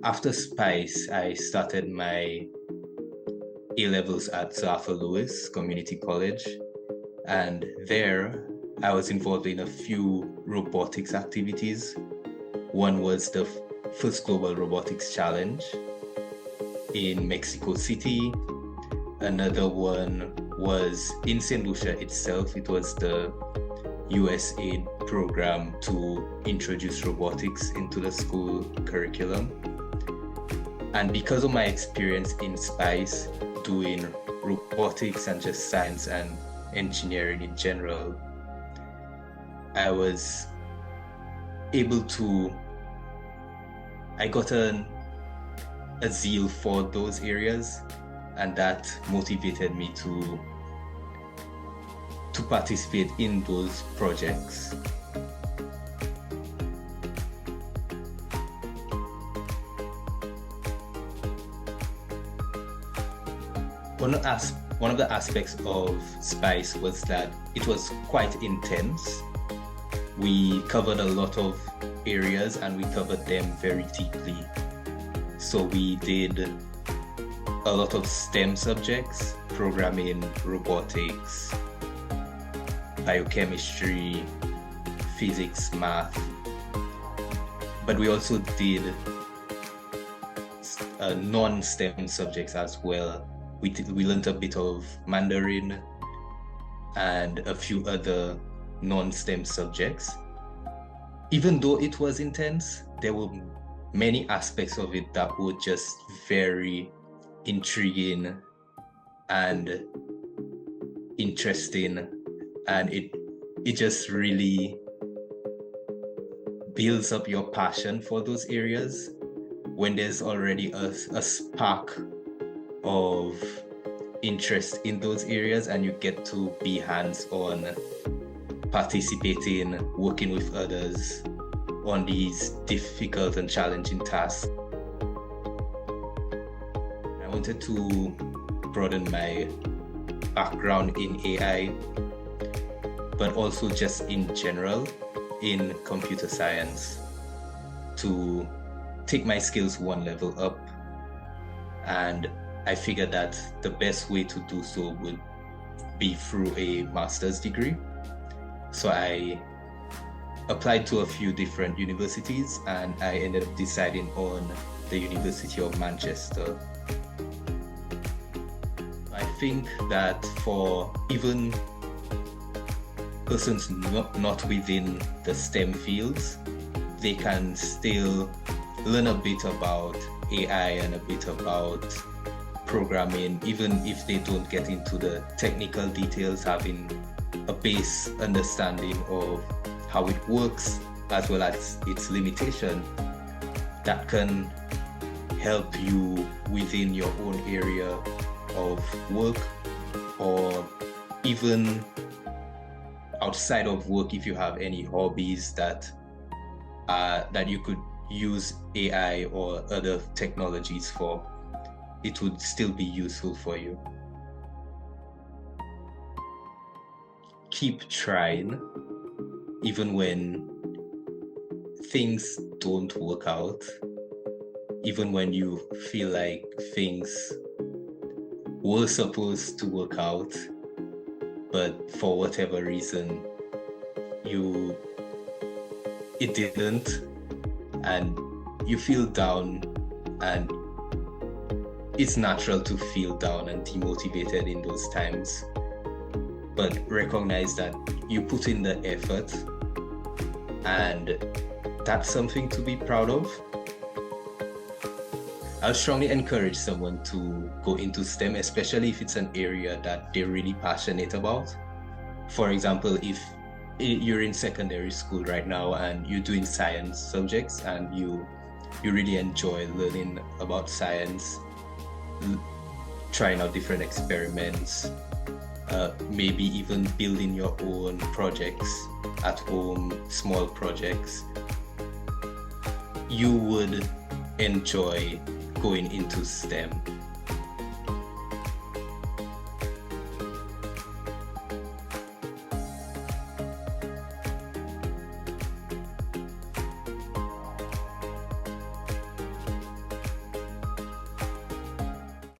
After SPISE, I started my A-levels at Lewis Community College, and there I was involved in a few robotics activities. One was the first Global Robotics Challenge in Mexico City. Another one was in Saint Lucia itself. It was the USAID program to introduce robotics into the school curriculum. And because of my experience in SPISE, doing robotics and just science and engineering in general, I was able to, I got a zeal for those areas, and that motivated me to participate in those projects. One of the aspects of SPISE was that it was quite intense. We covered a lot of areas and we covered them very deeply. So we did a lot of STEM subjects: programming, robotics, biochemistry, physics, math. But we also did non-STEM subjects as well. We learned a bit of Mandarin and a few other non-STEM subjects. Even though it was intense, there were many aspects of it that were just very intriguing and interesting, and it just really builds up your passion for those areas when there's already a spark of interest in those areas and you get to be hands-on, participating, working with others on these difficult and challenging tasks. I wanted to broaden my background in AI, but also just in general in computer science, to take my skills one level up. And I figured that the best way to do so would be through a master's degree. So I applied to a few different universities and I ended up deciding on the University of Manchester. I think that for even persons not within the STEM fields, they can still learn a bit about AI and a bit about programming, even if they don't get into the technical details. Having a base understanding of how it works as well as its limitation, that can help you within your own area of work, or even outside of work. If you have any hobbies that you could use AI or other technologies for, it would still be useful for you. Keep trying, even when things don't work out, even when you feel like things were supposed to work out, but for whatever reason it didn't, and you feel down, and it's natural to feel down and demotivated in those times, but recognize that you put in the effort, and that's something to be proud of. I'll strongly encourage someone to go into STEM, especially if it's an area that they're really passionate about. For example, if you're in secondary school right now and you're doing science subjects and you really enjoy learning about science, trying out different experiments, maybe even building your own projects at home, small projects, you would enjoy going into STEM.